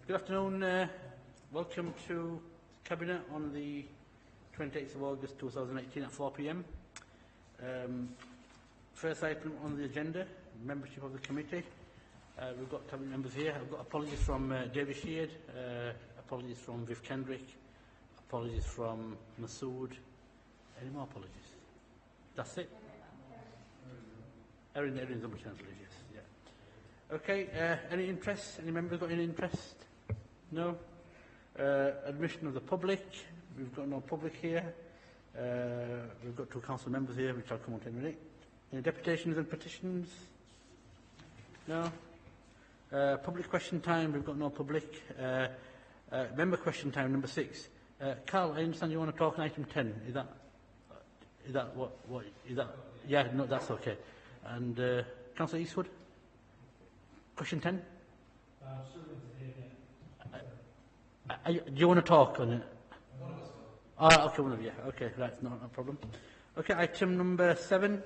Good afternoon. Welcome to Cabinet on the 28th of August 2018 at 4 p.m. First item on the agenda, membership of the committee. We've got Cabinet members here. I've got apologies from David Sheard, apologies from Viv Kendrick, apologies from Masood. Any more apologies? That's it? Erin's on my chance, yes. Yeah. Okay, any interest? Any members got any interest? No? Admission of the public. We've got no public here. We've got two council members here, which I'll come on to in a minute. Any deputations and petitions? No? Public question time. We've got no public. Member question time, number 6. Carl, I understand you want to talk on item 10. Is that what is that? Yeah, no, that's okay. And Councillor Eastwood? Question 10? Do you want to talk on it? Okay, one of you. Okay, right, no problem. Okay, item number 7.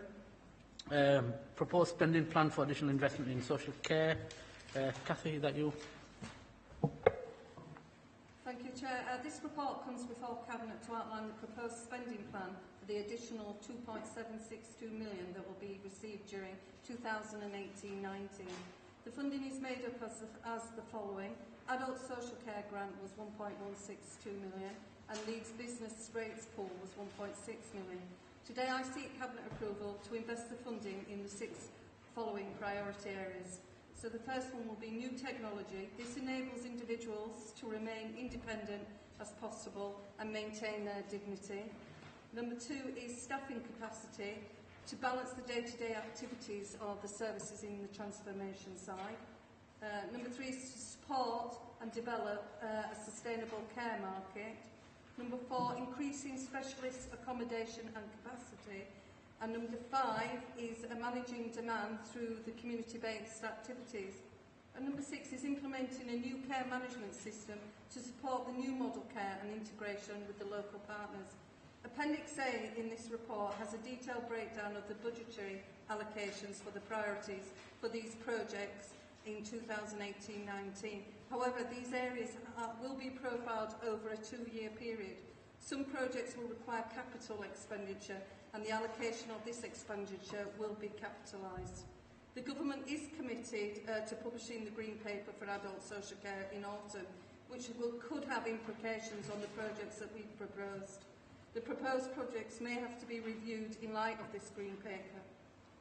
Proposed spending plan for additional investment in social care. Cathy, is that you? Thank you, Chair. This report comes before Cabinet to outline the proposed spending plan for the additional 2.762 million that will be received during 2018-19. The funding is made up as the following. Adult social care grant was 1.162 million and Leeds business rates pool was 1.6 million. Today I seek Cabinet approval to invest the funding in the 6 following priority areas. So the first one will be new technology. This enables individuals to remain independent as possible and maintain their dignity. Number 2 is staffing capacity to balance the day-to-day activities of the services in the transformation side. Number 3 is to support and develop a sustainable care market. Number 4, increasing specialist accommodation and capacity. And number 5 is managing demand through the community-based activities. And number 6 is implementing a new care management system to support the new model care and integration with the local partners. Appendix A in this report has a detailed breakdown of the budgetary allocations for the priorities for these projects in 2018-19. However, these areas will be profiled over a 2-year period. Some projects will require capital expenditure and the allocation of this expenditure will be capitalised. The Government is committed to publishing the Green Paper for Adult Social Care in autumn, which could have implications on the projects that we've proposed. The proposed projects may have to be reviewed in light of this Green Paper.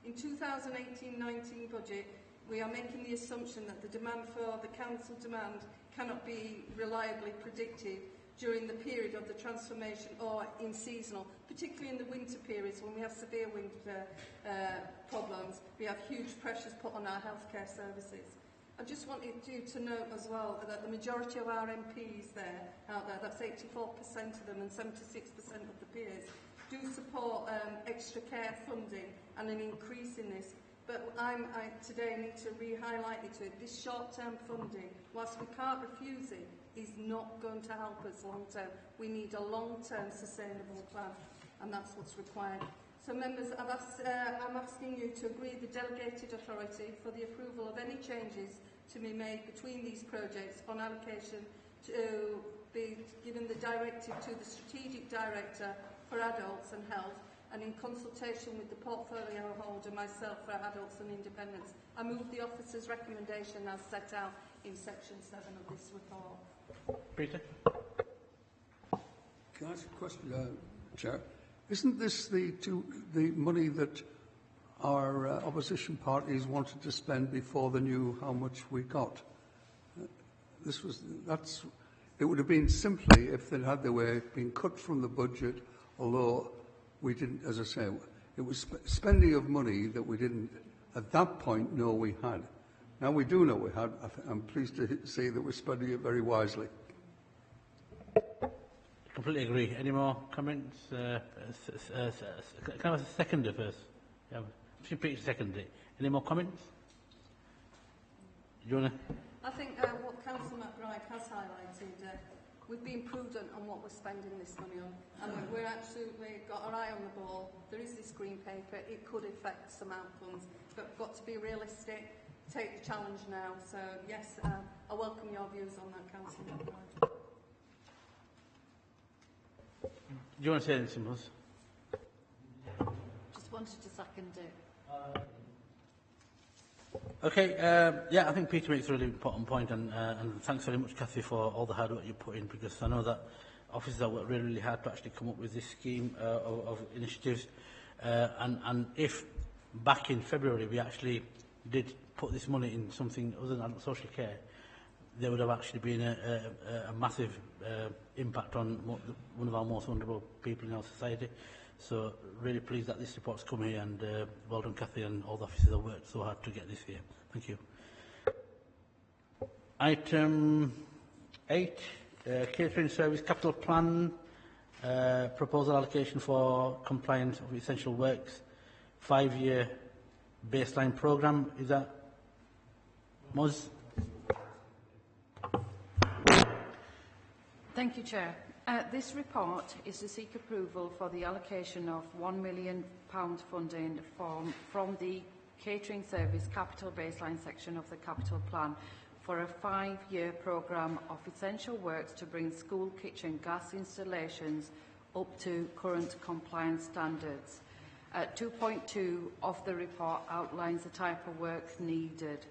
In 2018-19 budget, we are making the assumption that the demand for the council demand cannot be reliably predicted during the period of the transformation or in seasonal, particularly in the winter periods when we have severe winter problems. We have huge pressures put on our healthcare services. I just wanted you to note as well that the majority of our MPs out there, that's 84% of them and 76% of the peers, do support extra care funding and an increase in this. But I today need to re-highlight it to it. This short-term funding, whilst we can't refuse it, is not going to help us long-term. We need a long-term sustainable plan, and that's what's required. So members, I'm asking you to agree the delegated authority for the approval of any changes to be made between these projects on allocation to be given the directive to the Strategic Director for Adults and Health and in consultation with the portfolio holder, myself, for Adults and Independence. I move the officer's recommendation as set out in section 7 of this report. Peter? Can I ask a question, Chair? Isn't this the money that our opposition parties wanted to spend before they knew how much we got? It would have been simply, if they'd had their way, been cut from the budget, although we didn't, as I say, it was spending of money that we didn't, at that point, know we had. Now we do know we had. I'm pleased to see that we're spending it very wisely. Completely agree. Any more comments? Can I have a seconder first? Yeah, Peter seconded it. Any more comments? Do you want to? I think what Councillor McBride has highlighted, we've been prudent on what we're spending this money on, and we're absolutely got our eye on the ball. There is this Green Paper. It could affect some outcomes, but we've got to be realistic. take the challenge now. So yes, I welcome your views on that, Councillor. Do you want to say anything, Buzz? Just wanted to second it. Okay, yeah, I think Peter makes a really important point, and thanks very much, Cathy, for all the hard work you put in, because I know that officers have worked really, really hard to actually come up with this scheme of initiatives. And if back in February we actually did put this money in something other than adult social care, there would have actually been a massive impact on one of our most vulnerable people in our society. So really pleased that this report's come here, and well done, Cathy, and all the officers have worked so hard to get this here. Thank you. Item 8, catering service capital plan, proposal allocation for compliance of essential works, 5-year baseline programme. Is that Moz? Thank you, Chair. This report is to seek approval for the allocation of £1 million funding from the catering service capital baseline section of the capital plan for a 5-year programme of essential works to bring school kitchen gas installations up to current compliance standards. 2.2 of the report outlines the type of work needed.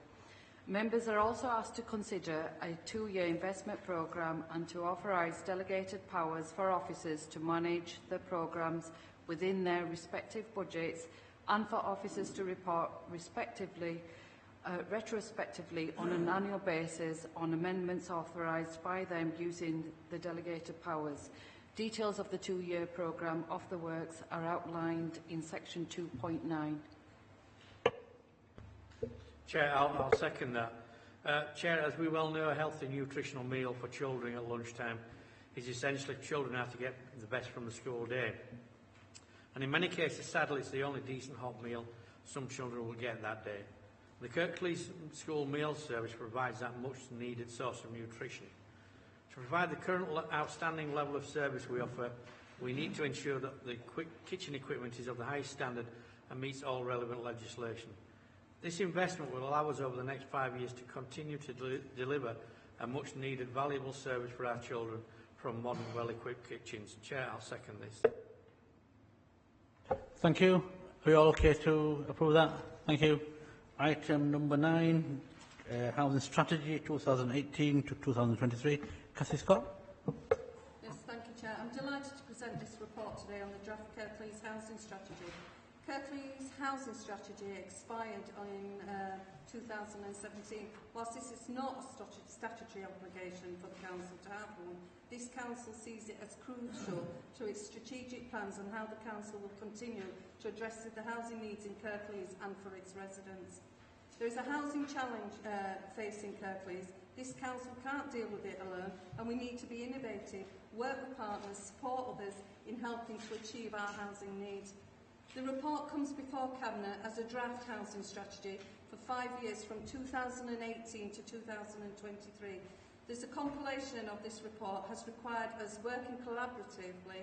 Members are also asked to consider a 2-year investment programme and to authorise delegated powers for officers to manage the programmes within their respective budgets, and for officers to report retrospectively on an annual basis on amendments authorised by them using the delegated powers. Details of the 2-year programme of the works are outlined in section 2.9. Chair, I'll second that. Chair, as we well know, a healthy nutritional meal for children at lunchtime is essential if children have to get the best from the school day. And in many cases, sadly, it's the only decent hot meal some children will get that day. The Kirklees school meal service provides that much needed source of nutrition. To provide the current outstanding level of service we offer, we need to ensure that the kitchen equipment is of the highest standard and meets all relevant legislation. This investment will allow us over the next 5 years to continue to deliver a much needed valuable service for our children from modern, well-equipped kitchens. Chair, I'll second this. Thank you. Are you all okay to approve that? Thank you. Item number 9, Housing Strategy 2018 to 2023. Cathy Scott. Yes, thank you, Chair. I'm delighted to present this report today on the draft Kirklees Housing Strategy. Kirklees Housing Strategy expired in 2017. Whilst this is not a statutory obligation for the Council to have one, this Council sees it as crucial to its strategic plans and how the Council will continue to address the housing needs in Kirklees and for its residents. There is a housing challenge facing Kirklees. This Council can't deal with it alone, and we need to be innovative, work with partners, support others in helping to achieve our housing needs. The report comes before Cabinet as a draft housing strategy for 5 years from 2018 to 2023. There's a compilation of this report has required us working collaboratively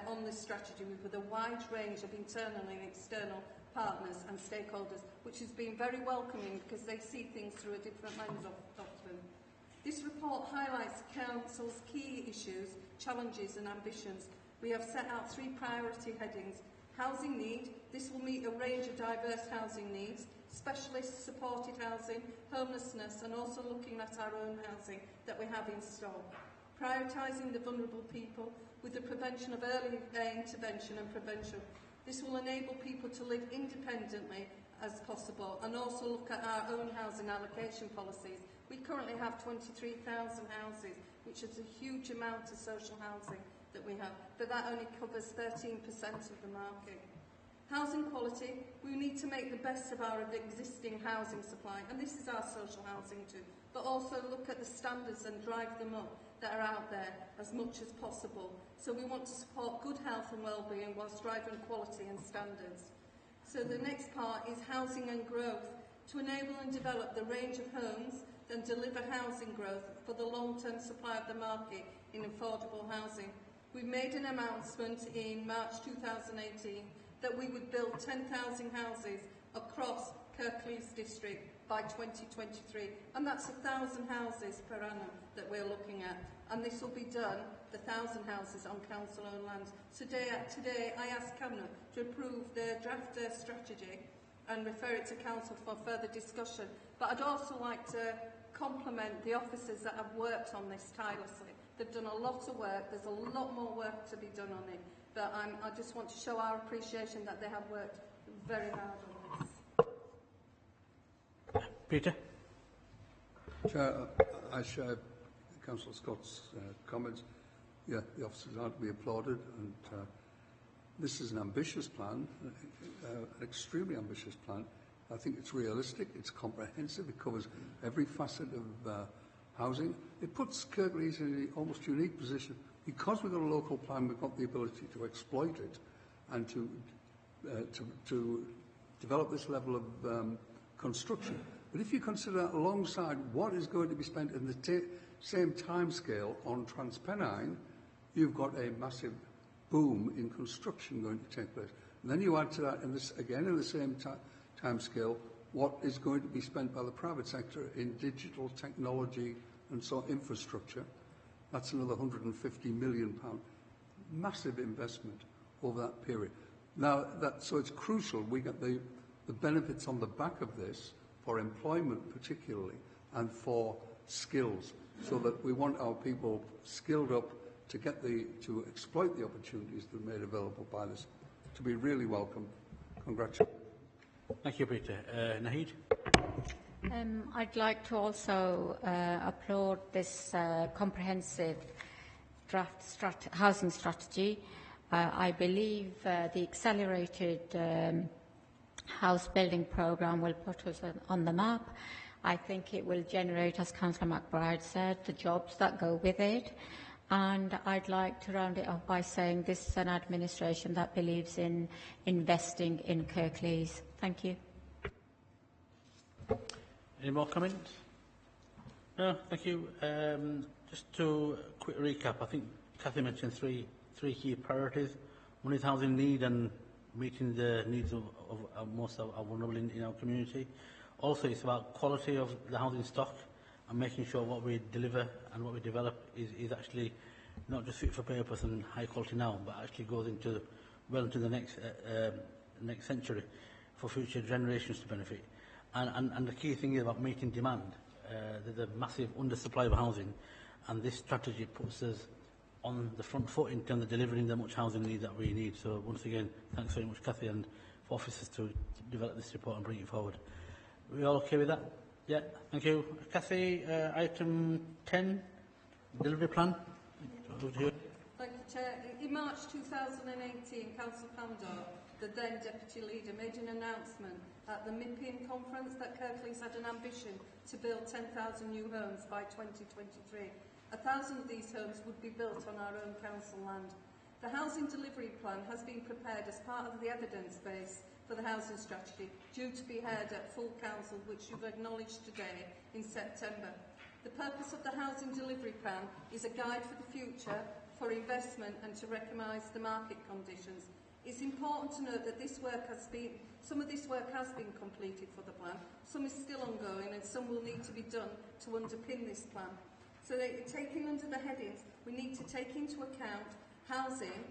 on this strategy with a wide range of internal and external partners and stakeholders, which has been very welcoming because they see things through a different lens often. This report highlights Council's key issues, challenges and ambitions. We have set out 3 priority headings. Housing need, this will meet a range of diverse housing needs, specialist supported housing, homelessness, and also looking at our own housing that we have in stock. Prioritising the vulnerable people with the prevention of early intervention and prevention. This will enable people to live independently as possible and also look at our own housing allocation policies. We currently have 23,000 houses, which is a huge amount of social housing that we have, but that only covers 13% of the market. Housing quality, we need to make the best of our existing housing supply, and this is our social housing too, but also look at the standards and drive them up that are out there as much as possible. So we want to support good health and well-being whilst driving quality and standards. So the next part is housing and growth, to enable and develop the range of homes and deliver housing growth for the long-term supply of the market in affordable housing. We made an announcement in March 2018 that we would build 10,000 houses across Kirklees district. by 2023. And that's 1,000 houses per annum that we're looking at. And this will be done, the 1,000 houses, on council-owned lands. So today I ask Cabinet to approve the draft strategy and refer it to council for further discussion. But I'd also like to compliment the officers that have worked on this tirelessly. They've done a lot of work. There's a lot more work to be done on it. But I just want to show our appreciation that they have worked very hard on this. Peter? Chair, I share Councillor Scott's comments. Yeah, the officers are to be applauded, and this is an ambitious plan, an extremely ambitious plan. I think it's realistic, it's comprehensive, it covers every facet of housing. It puts Kirklees in an almost unique position. Because we've got a local plan, we've got the ability to exploit it and to develop this level of construction. But if you consider that alongside what is going to be spent in the same timescale on Transpennine, you've got a massive boom in construction going to take place. And then you add to that, in the same timescale, what is going to be spent by the private sector in digital technology and so infrastructure. That's another £150 million. Massive investment over that period. Now, so it's crucial we get the benefits on the back of this for employment particularly and for skills, so that we want our people skilled up to exploit the opportunities that are made available by this. To be really welcome. Congratulations. Thank you, Peter. Naheed? I'd like to also applaud this comprehensive draft housing strategy. I believe the accelerated house building programme will put us on the map. I think it will generate, as Councillor McBride said, the jobs that go with it. And I'd like to round it off by saying this is an administration that believes in investing in Kirklees. Thank you. Any more comments? No, thank you. Just to quick recap, I think Cathy mentioned three key priorities. One is housing need and meeting the needs of most of our vulnerable in our community. Also, it's about quality of the housing stock and making sure what we deliver and what we develop is actually not just fit for purpose and high quality now, but actually goes into well into the next century for future generations to benefit. And the key thing is about meeting demand. There's a massive undersupply of housing, and this strategy puts us on the front foot in terms of delivering the much housing need that we need. So once again, thanks very much, Cathy, and for officers to develop this report and bring it forward. Are we all okay with that? Yeah, thank you. Cathy, item 10, delivery plan. Thank you, Chair. In March 2018, Councillor Pandor, the then Deputy Leader, made an announcement at the MIPIN conference that Kirklees had an ambition to build 10,000 new homes by 2023. 1,000 of these homes would be built on our own council land. The housing delivery plan has been prepared as part of the evidence base for the housing strategy, due to be heard at full council, which you've acknowledged today in September. The purpose of the housing delivery plan is a guide for the future, for investment and to recognise the market conditions. It's important to note that some of this work has been completed for the plan, some is still ongoing and some will need to be done to underpin this plan. So taking under the headings, we need to take into account housing,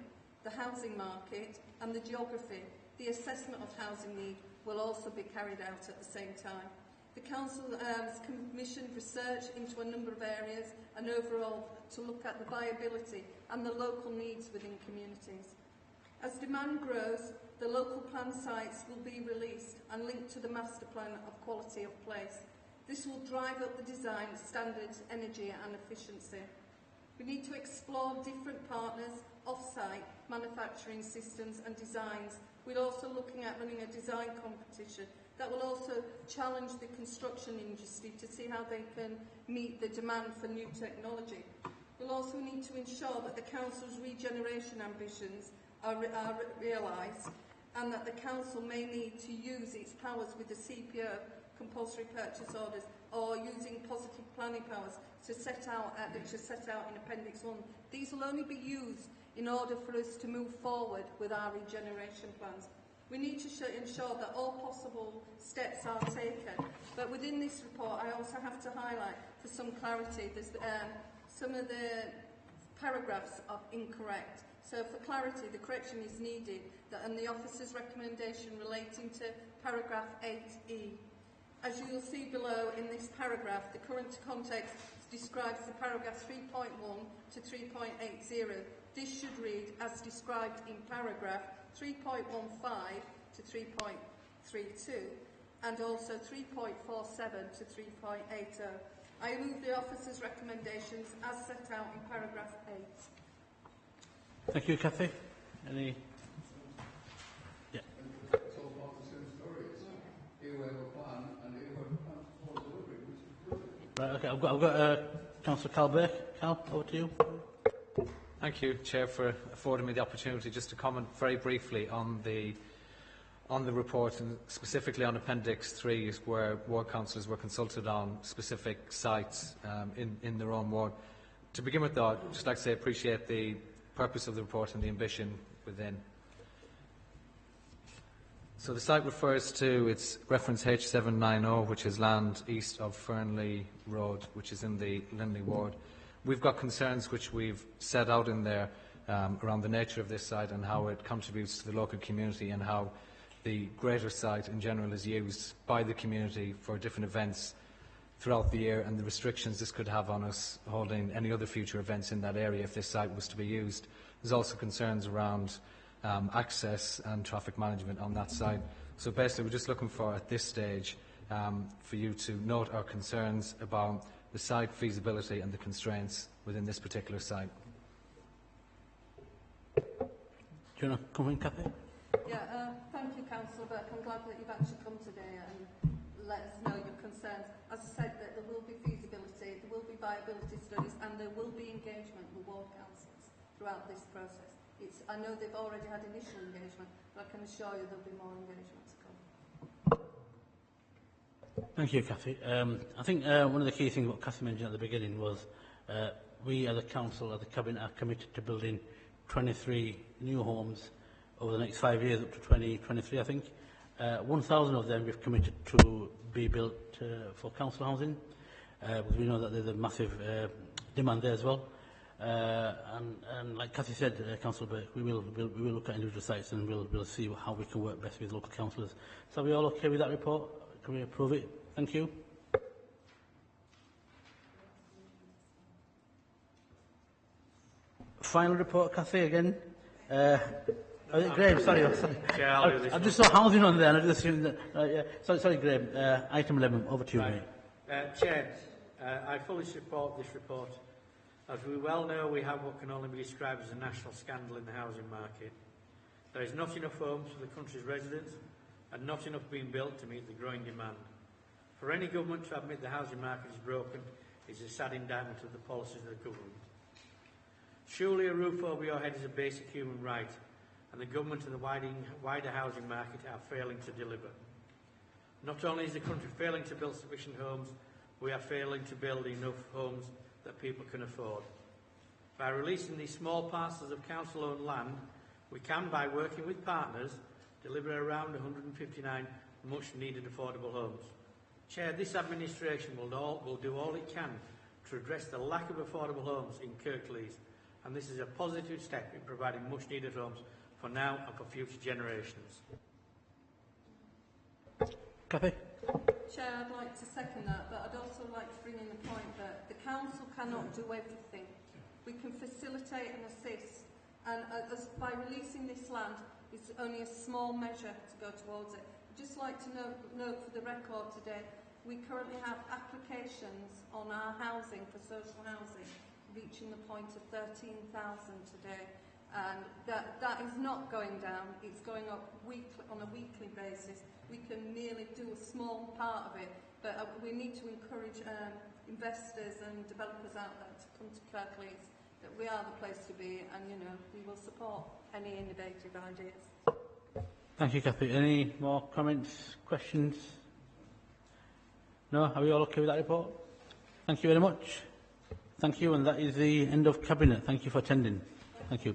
the housing market and the geography. The assessment of housing need will also be carried out at the same time. The Council has commissioned research into a number of areas and overall to look at the viability and the local needs within communities. As demand grows, the local plan sites will be released and linked to the master plan of quality of place. This will drive up the design standards, energy and efficiency. We need to explore different partners, off-site, manufacturing systems and designs. We're also looking at running a design competition that will also challenge the construction industry to see how they can meet the demand for new technology. We'll also need to ensure that the Council's regeneration ambitions are realised, and that the Council may need to use its powers with the CPO, compulsory purchase orders, or using positive planning powers to set out in Appendix 1. These will only be used in order for us to move forward with our regeneration plans. We need to ensure that all possible steps are taken. But within this report, I also have to highlight, for some clarity, there's some of the paragraphs are incorrect. So for clarity, the correction is needed that on the officer's recommendation relating to paragraph 8E. As you will see below in this paragraph, the current context describes the paragraph 3.1 to 3.80. This should read as described in paragraph 3.15 to 3.32 and also 3.47 to 3.80. I move the officer's recommendations as set out in paragraph 8. Thank you, Cathy. Any? Yeah. It's all about the same story. It's here we have a plan and here we have a plan for delivery, which is good. Right, okay, I've got Councillor Cal Burke. Cal, over to you. Thank you, Chair, for affording me the opportunity just to comment very briefly on the report, and specifically on Appendix 3, where ward councillors were consulted on specific sites in their own ward. To begin with, though, I'd just like to say I appreciate the purpose of the report and the ambition within. So the site refers to, its reference H790, which is land east of Fernley Road, which is in the Linley ward. We've got concerns which we've set out in there around the nature of this site and how it contributes to the local community and how the greater site in general is used by the community for different events throughout the year, and the restrictions this could have on us holding any other future events in that area if this site was to be used. There's also concerns around access and traffic management on that site. So basically we're just looking for, at this stage, for you to note our concerns about the site feasibility and the constraints within this particular site. Do you want to come in, Cathy? Yeah, thank you, Councillor Burke. I'm glad that you've actually come today and let us know your concerns. As I said, that there will be feasibility, there will be viability studies, and there will be engagement with ward councils throughout this process. I know they've already had initial engagement, but I can assure you there'll be more engagement to come. Thank you, Cathy. I think one of the key things what Cathy mentioned at the beginning was we as a council, as a cabinet, are committed to building 23 new homes over the next 5 years, up to 2023, I think. 1,000 of them we've committed to be built for council housing, because we know that there's a massive demand there as well. And like Cathy said, Councillor Burke, we will look at individual sites and we'll see how we can work best with local councillors. So are we all okay with that report? Can we approve it? Thank you. Final report, Cathy, again. Graham, sorry. I just saw housing on there and I just assumed that... sorry, Graham. Item 11, over to you, right. mate. Chair, I fully support this report. As we well know, we have what can only be described as a national scandal in the housing market. There is not enough homes for the country's residents and not enough being built to meet the growing demand. For any government to admit the housing market is broken is a sad indictment of the policies of the government. Surely a roof over your head is a basic human right, and the government and the wider housing market are failing to deliver. Not only is the country failing to build sufficient homes, we are failing to build enough homes that people can afford. By releasing these small parcels of council-owned land, we can, by working with partners, deliver around 159 much-needed affordable homes. Chair, this administration will do all it can to address the lack of affordable homes in Kirklees, and this is a positive step in providing much-needed homes for now and for future generations. Cathy? Chair, I'd like to second that, but I'd also like to bring in the point that the council cannot do everything. We can facilitate and assist, and by releasing this land, it's only a small measure to go towards it. I'd just like to note for the record today, we currently have applications on our housing for social housing reaching the point of 13,000 today, and that is not going down, it's going up on a weekly basis. We can merely do a small part of it, but we need to encourage investors and developers out there to come to Kirklees, that we are the place to be, and we will support any innovative ideas. Thank you, Cathy. Any more comments, questions? No? Are we all okay with that report? Thank you very much. Thank you, and that is the end of Cabinet. Thank you for attending. Thank you.